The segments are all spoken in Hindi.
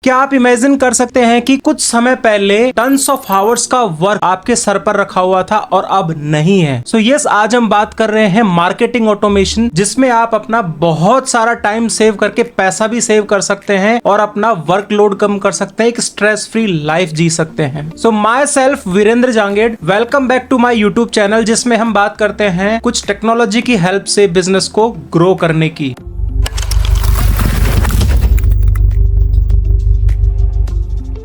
क्या आप इमेजिन कर सकते हैं कि कुछ समय पहले टन्स ऑफ आवर्स का वर्क आपके सर पर रखा हुआ था और अब नहीं है। सो यस, आज हम बात कर रहे हैं मार्केटिंग ऑटोमेशन, जिसमें आप अपना बहुत सारा टाइम सेव करके पैसा भी सेव कर सकते हैं और अपना वर्कलोड कम कर सकते हैं, एक स्ट्रेस फ्री लाइफ जी सकते हैं। So my self Virendra Jangid, welcome back to my YouTube channel, जिसमें हम बात करते हैं कुछ टेक्नोलॉजी की हेल्प से बिजनेस को ग्रो करने की।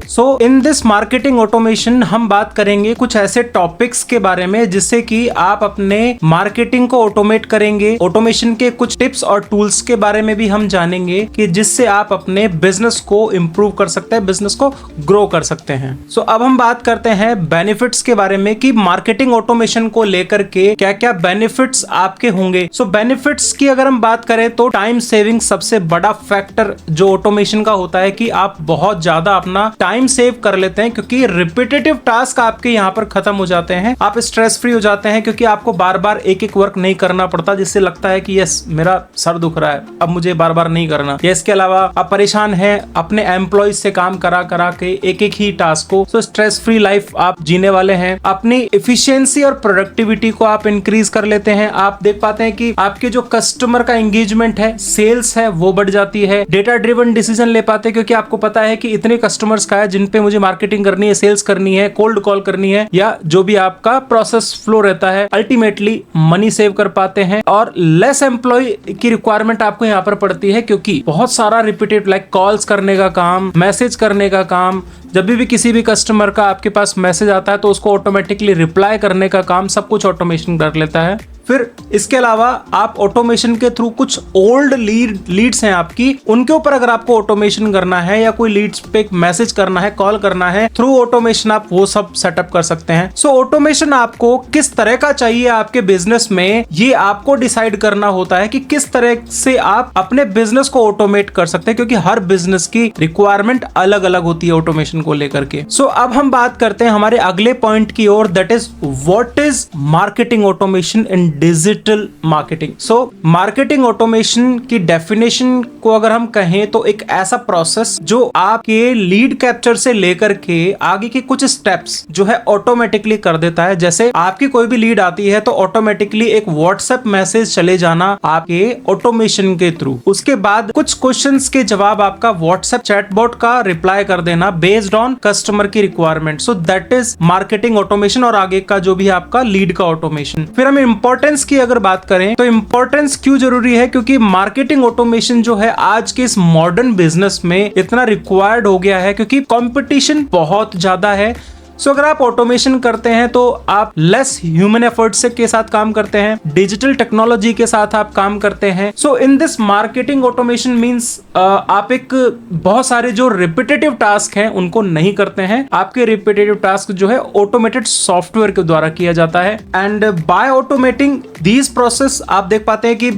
सो इन दिस मार्केटिंग ऑटोमेशन हम बात करेंगे कुछ ऐसे टॉपिक्स के बारे में जिससे कि आप अपने मार्केटिंग को ऑटोमेट करेंगे। ऑटोमेशन के कुछ टिप्स और टूल्स के बारे में भी हम जानेंगे कि जिससे आप अपने बिजनेस को इंप्रूव कर सकते हैं, बिजनेस को ग्रो कर सकते हैं। सो अब हम बात करते हैं बेनिफिट्स के बारे में कि मार्केटिंग ऑटोमेशन को लेकर के क्या क्या बेनिफिट्स आपके होंगे। सो बेनिफिट्स की अगर हम बात करें तो टाइम सेविंग सबसे बड़ा फैक्टर जो ऑटोमेशन का होता है कि आप बहुत ज्यादा अपना टाइम सेव कर लेते हैं, क्योंकि रिपीटेटिव टास्क आपके यहाँ पर खत्म हो जाते हैं। आप स्ट्रेस फ्री हो जाते हैं क्योंकि आपको बार बार एक एक वर्क नहीं करना पड़ता, जिससे लगता है कि यस मेरा सर दुख रहा है, अब मुझे बार बार नहीं करना। इसके अलावा आप परेशान हैं अपने एम्प्लॉय से काम करा करा के एक एक ही टास्क को। सो स्ट्रेस फ्री लाइफ आप जीने वाले हैं। अपनी एफिशिएंसी और प्रोडक्टिविटी को आप इंक्रीज कर लेते हैं। आप देख पाते हैं कि आपके जो कस्टमर का एंगेजमेंट है, सेल्स है, वो बढ़ जाती है। डेटा ड्रिवन डिसीजन ले पाते हैं क्योंकि आपको पता है कि इतने कस्टमर्स का है जिन पे मुझे मार्केटिंग करनी है, सेल्स करनी है, कोल्ड कॉल करनी है, या जो भी आपका प्रोसेस फ्लो रहता है। अल्टीमेटली मनी सेव कर पाते हैं और लेस एम्प्लॉय की रिक्वायरमेंट आपको यहाँ पर पड़ती है, क्योंकि बहुत सारा रिपीटेड लाइक कॉल्स करने का काम, मैसेज करने का काम, जब भी किसी भी कस्टमर का आपके पास मैसेज आता है तो उसको ऑटोमेटिकली रिप्लाई करने का काम सब कुछ ऑटोमेशन कर लेता है। फिर इसके अलावा आप ऑटोमेशन के थ्रू कुछ ओल्ड लीड्स हैं आपकी, उनके ऊपर अगर आपको ऑटोमेशन करना है या कोई लीड्स पे मैसेज करना है, कॉल करना है, थ्रू ऑटोमेशन आप वो सब सेटअप कर सकते हैं। सो ऑटोमेशन आपको किस तरह का चाहिए आपके बिजनेस में, ये आपको डिसाइड करना होता है कि किस तरह से आप अपने बिजनेस को ऑटोमेट कर सकते हैं, क्योंकि हर बिजनेस की रिक्वायरमेंट अलग अलग होती है ऑटोमेशन को लेकर के। सो अब हम बात करते हैं हमारे अगले पॉइंट की ओर, that is what is marketing automation in digital marketing. So marketing automation की डेफिनेशन को अगर हम कहें तो एक ऐसा प्रोसेस जो आपके लीड कैप्चर से लेकर के आगे के कुछ स्टेप्स जो है ऑटोमेटिकली कर देता है। जैसे आपकी कोई भी लीड आती है तो ऑटोमेटिकली एक व्हाट्सएप मैसेज चले जाना आपके ऑटोमेशन के थ्रू, उसके बाद कुछ क्वेश्चंस के जवाब आपका व्हाट्सएप चैटबॉट का रिप्लाई कर देना बेस्ड ऑन कस्टमर की requirement. So that is marketing automation और आगे का जो भी आपका लीड का ऑटोमेशन। फिर हम इंपॉर्टेंस की अगर बात करें तो इंपॉर्टेंस क्यों जरूरी है, क्योंकि मार्केटिंग ऑटोमेशन जो है आज के इस मॉडर्न बिजनेस में इतना रिक्वायर्ड हो गया है, क्योंकि कंपटीशन बहुत ज्यादा है। सो अगर आप ऑटोमेशन करते हैं तो आप लेस ह्यूमन एफर्ट से के साथ काम करते हैं, डिजिटल टेक्नोलॉजी के साथ आप काम करते हैं। So in this marketing automation means आप एक बहुत सारे जो रिपीटेटिव टास्क हैं उनको नहीं करते हैं। आपके रिपीटेटिव टास्क जो है ऑटोमेटेड सॉफ्टवेयर के द्वारा किया जाता है। And by automating these process आप देख पाते हैं कि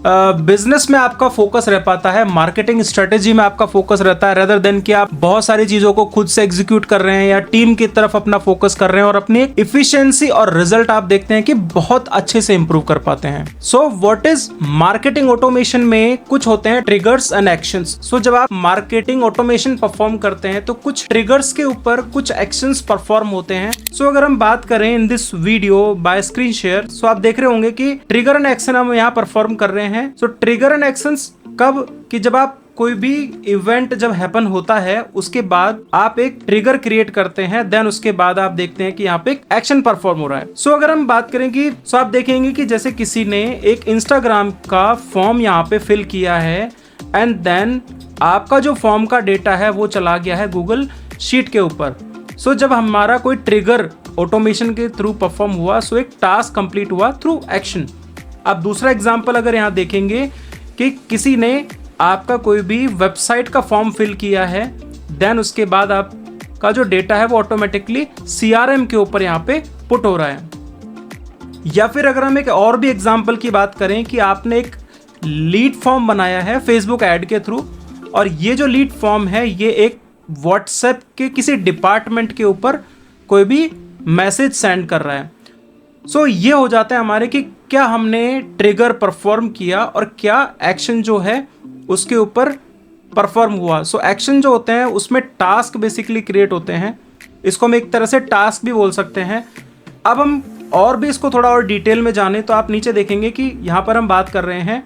बिजनेस में आपका फोकस रह पाता है, मार्केटिंग स्ट्रेटेजी में आपका फोकस रहता है, रेदर देन कि आप बहुत सारी चीजों को खुद से एग्जीक्यूट कर रहे हैं या टीम की तरफ अपना फोकस कर रहे हैं और अपनी एफिशिएंसी और रिजल्ट आप देखते हैं कि बहुत अच्छे से इंप्रूव कर पाते हैं। So what is marketing automation में कुछ होते हैं ट्रिगर्स एंड एक्शंस। सो जब आप मार्केटिंग ऑटोमेशन परफॉर्म करते हैं तो कुछ ट्रिगर्स के ऊपर कुछ एक्शंस परफॉर्म होते हैं। सो अगर हम बात करें in this video by screen share, so आप देख रहे होंगे कि ट्रिगर एंड एक्शन हम यहाँ परफॉर्म कर रहे हैं। सो ट्रिगर एंड एक्शंस कब, कि जब आप कोई भी इवेंट जब हैपन होता है उसके बाद आप एक ट्रिगर क्रिएट करते हैं, देन उसके बाद आप देखते हैं कि यहाँ पे एक एक्शन परफॉर्म हो रहा है। सो अगर हम बात करें कि आप देखेंगे कि जैसे किसी ने एक इंस्टाग्राम का फॉर्म यहाँ पे फिल किया है एंड देन आपका जो फॉर्म का डेटा है वो चला गया है गूगल शीट के ऊपर। सो जब हमारा कोई ट्रिगर ऑटोमेशन के थ्रू परफॉर्म हुआ, सो एक टास्क कंप्लीट हुआ थ्रू एक्शन। अब दूसरा एग्जांपल अगर यहाँ देखेंगे कि किसी ने आपका कोई भी वेबसाइट का फॉर्म फिल किया है, देन उसके बाद आपका जो डेटा है वो ऑटोमेटिकली CRM के ऊपर यहाँ पे पुट हो रहा है। या फिर अगर हम एक और भी एग्जांपल की बात करें कि आपने एक लीड फॉर्म बनाया है फेसबुक ऐड के थ्रू, और ये जो लीड फॉर्म है ये एक व्हाट्सएप के किसी डिपार्टमेंट के ऊपर कोई भी मैसेज सेंड कर रहा है। सो ये हो जाता है हमारे कि क्या हमने ट्रिगर परफॉर्म किया और क्या एक्शन जो है उसके ऊपर परफॉर्म हुआ। सो एक्शन जो होते हैं उसमें टास्क बेसिकली क्रिएट होते हैं, इसको हम एक तरह से टास्क भी बोल सकते हैं। अब हम और भी इसको थोड़ा और डिटेल में जाने तो आप नीचे देखेंगे कि यहाँ पर हम बात कर रहे हैं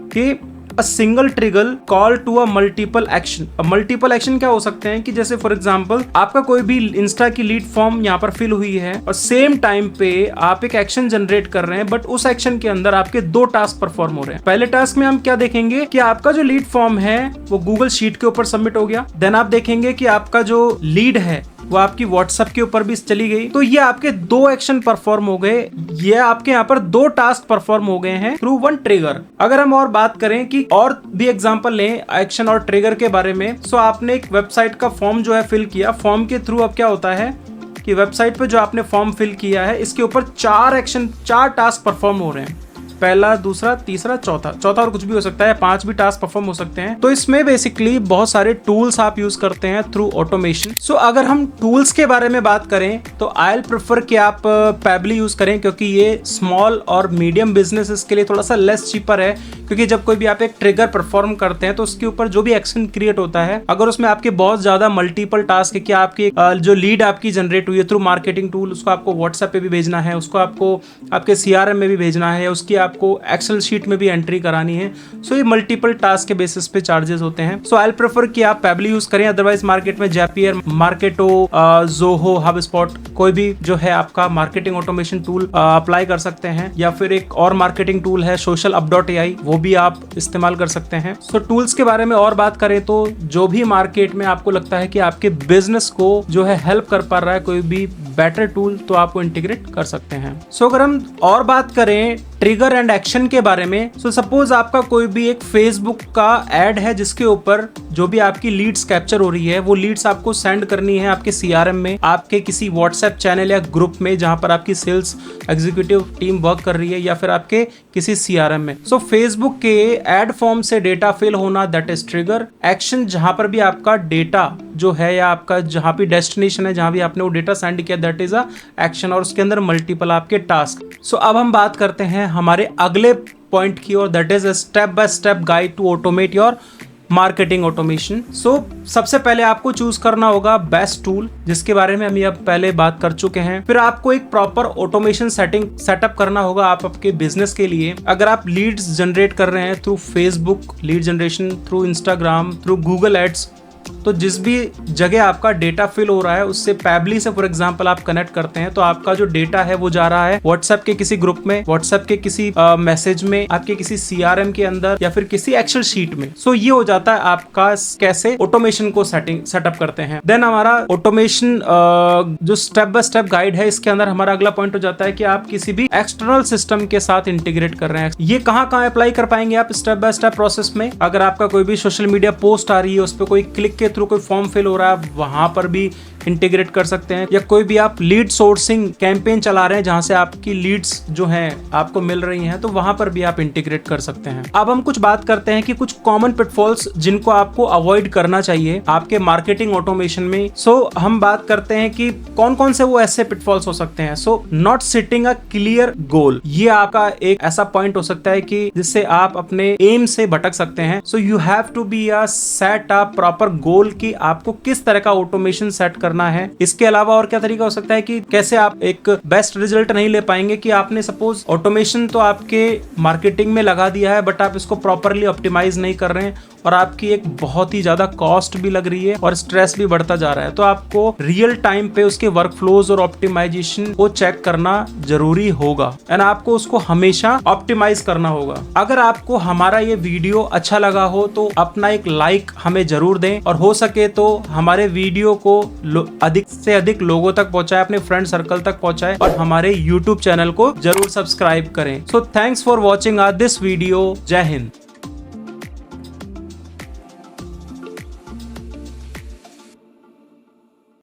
कि a single trigger call to a multiple action. अब मल्टीपल एक्शन क्या हो सकते हैं कि जैसे फॉर एग्जांपल आपका कोई भी इंस्टा की लीड फॉर्म यहाँ पर फिल हुई है और सेम टाइम पे आप एक एक्शन जनरेट कर रहे हैं, बट उस एक्शन के अंदर आपके 2 टास्क परफॉर्म हो रहे हैं। पहले टास्क में हम क्या देखेंगे कि आपका जो लीड फॉर्म है वो गूगल शीट के ऊपर सबमिट हो गया। देन आप देखेंगे कि आपका जो लीड है वो आपकी व्हाट्सएप के ऊपर भी चली गई। तो ये आपके 2 एक्शन परफॉर्म हो गए, ये आपके यहाँ पर 2 टास्क परफॉर्म हो गए हैं थ्रू 1 ट्रिगर। अगर हम और बात करें कि और भी एग्जांपल लें एक्शन और ट्रिगर के बारे में, सो आपने एक वेबसाइट का फॉर्म जो है फिल किया, फॉर्म के थ्रू अब क्या होता है कि वेबसाइट पे जो आपने फॉर्म फिल किया है इसके ऊपर 4 टास्क परफॉर्म हो रहे हैं, पहला, दूसरा, तीसरा, चौथा और कुछ भी हो सकता है, 5 भी टास्क परफॉर्म हो सकते हैं। तो इसमें बेसिकली बहुत सारे टूल्स आप यूज करते हैं थ्रू ऑटोमेशन। सो अगर हम टूल्स के बारे में बात करें तो आई विल प्रेफर कि आप पैबली यूज करें, क्योंकि ये स्मॉल और मीडियम बिजनेसेस के लिए थोड़ा सा लेस चीपर है। क्योंकि जब कोई भी आप एक ट्रिगर परफॉर्म करते हैं तो उसके ऊपर जो भी एक्शन क्रिएट होता है, अगर उसमें आपके बहुत ज्यादा मल्टीपल टास्क है कि आपकी जो लीड आपकी जनरेट हुई है थ्रू मार्केटिंग टूल, उसको आपको व्हाट्सएप पे भी भेजना है, उसको आपको आपके CRM में भी भेजना है, उसकी आपको एक्सेल शीट में भी एंट्री करानी है। सो ये मल्टीपल टास्क के बेसिस पे चार्जेस होते हैं। सो आई विल प्रेफर कि आप पैबली यूज करें, अदरवाइज मार्केट में जैपियर, मार्केटो, जोहो, हबस्पॉट, कोई भी जो है आपका मार्केटिंग ऑटोमेशन टूल अप्लाई कर सकते हैं, या फिर एक और मार्केटिंग टूल है socialup.ai, वो भी आप इस्तेमाल कर सकते हैं। सो टूल्स के बारे में और बात करें तो जो भी मार्केट में आपको लगता है कि आपके बिजनेस को जो है हेल्प कर पा रहा है कोई भी बेटर टूल, तो आपको इंटीग्रेट कर सकते हैं। सो अगर हम और बात करें ट्रिगर एंड एक्शन के बारे में, सो सपोज आपका कोई भी एक फेसबुक का एड है जिसके ऊपर जो भी आपकी लीड्स कैप्चर हो रही है, वो लीड्स आपको सेंड करनी है आपके CRM में, आपके किसी व्हाट्सएप चैनल या ग्रुप में जहां पर आपकी सेल्स एग्जीक्यूटिव टीम वर्क कर रही है, या फिर आपके किसी CRM में। सो फेसबुक के एड फॉर्म से डेटा फिल होना, दैट इज ट्रिगर। एक्शन जहां पर भी आपका डेटा जो है या आपका जहां भी डेस्टिनेशन है, जहां भी आपने वो डेटा सेंड किया, दैट इज अ एक्शन, और उसके अंदर मल्टीपल आपके टास्क। सो अब हम बात करते हैं हमारे अगले पॉइंट की ओर, that is a step by step guide to automate your marketing automation. So सबसे पहले आपको चूज करना होगा बेस्ट टूल, जिसके बारे में हम ये पहले बात कर चुके हैं। फिर आपको एक प्रॉपर ऑटोमेशन सेटअप करना होगा आप आपके बिजनेस के लिए। अगर आप लीड्स जनरेट कर रहे हैं through Facebook lead generation, through Instagram, through Google ads, तो जिस भी जगह आपका डेटा फिल हो रहा है उससे पैबली से फॉर एग्जांपल आप कनेक्ट करते हैं, तो आपका जो डेटा है वो जा रहा है व्हाट्सएप के किसी ग्रुप में, व्हाट्सएप के किसी मैसेज में, आपके किसी CRM के अंदर, या फिर किसी एक्सेल शीट में। सो ये हो जाता है आपका कैसे ऑटोमेशन को सेटअप करते हैं। देन हमारा ऑटोमेशन जो स्टेप बाय स्टेप गाइड है, इसके अंदर हमारा अगला पॉइंट हो जाता है कि आप किसी भी एक्सटर्नल सिस्टम के साथ इंटीग्रेट कर रहे हैं। ये कहाँ अप्लाई कर पाएंगे आप स्टेप बाय स्टेप प्रोसेस में? अगर आपका कोई भी सोशल मीडिया पोस्ट आ रही है, उस पर कोई क्लिक के थ्रू कोई फॉर्म फिल हो रहा है, वहां पर भी इंटीग्रेट कर सकते हैं। या कोई भी आप लीड सोर्सिंग कैंपेन चला रहे हैं जहां से आपकी लीड्स जो हैं आपको मिल रही हैं, तो वहां पर भी आप इंटीग्रेट कर सकते हैं। अब हम कुछ बात करते हैं कि कुछ कॉमन पिटफॉल्स जिनको आपको अवॉइड करना चाहिए आपके मार्केटिंग ऑटोमेशन में। सो हम बात करते हैं कि कौन कौन से वो ऐसे पिटफॉल्स हो सकते हैं। So not setting a clear goal, ये आपका एक ऐसा पॉइंट हो सकता है कि जिससे आप अपने एम से भटक सकते हैं। So you have to be a set a proper goal कि आपको किस तरह का ऑटोमेशन सेट करना है। इसके अलावा और क्या तरीका हो सकता है कि कैसे आप एक बेस्ट रिजल्ट नहीं ले पाएंगे कि आपने सपोज ऑटोमेशन तो आपके मार्केटिंग में लगा दिया है, बट आप इसको प्रॉपरली ऑप्टिमाइज नहीं कर रहे हैं और आपकी एक बहुत ही ज्यादा कॉस्ट भी लग रही है और स्ट्रेस भी बढ़ता जा रहा है। तो आपको रियल टाइम पे उसके वर्क फ्लोज और ऑप्टिमाइजेशन को चेक करना जरूरी होगा एंड आपको उसको हमेशा ऑप्टिमाइज करना होगा। अगर आपको हमारा ये वीडियो अच्छा लगा हो तो अपना एक लाइक हमें जरूर दें, और हो सके तो हमारे वीडियो को अधिक से अधिक लोगों तक पहुंचाएं, अपने फ्रेंड सर्कल तक पहुंचाएं, और हमारे YouTube चैनल को जरूर सब्सक्राइब करें। So thanks for watching this video. जय हिंद।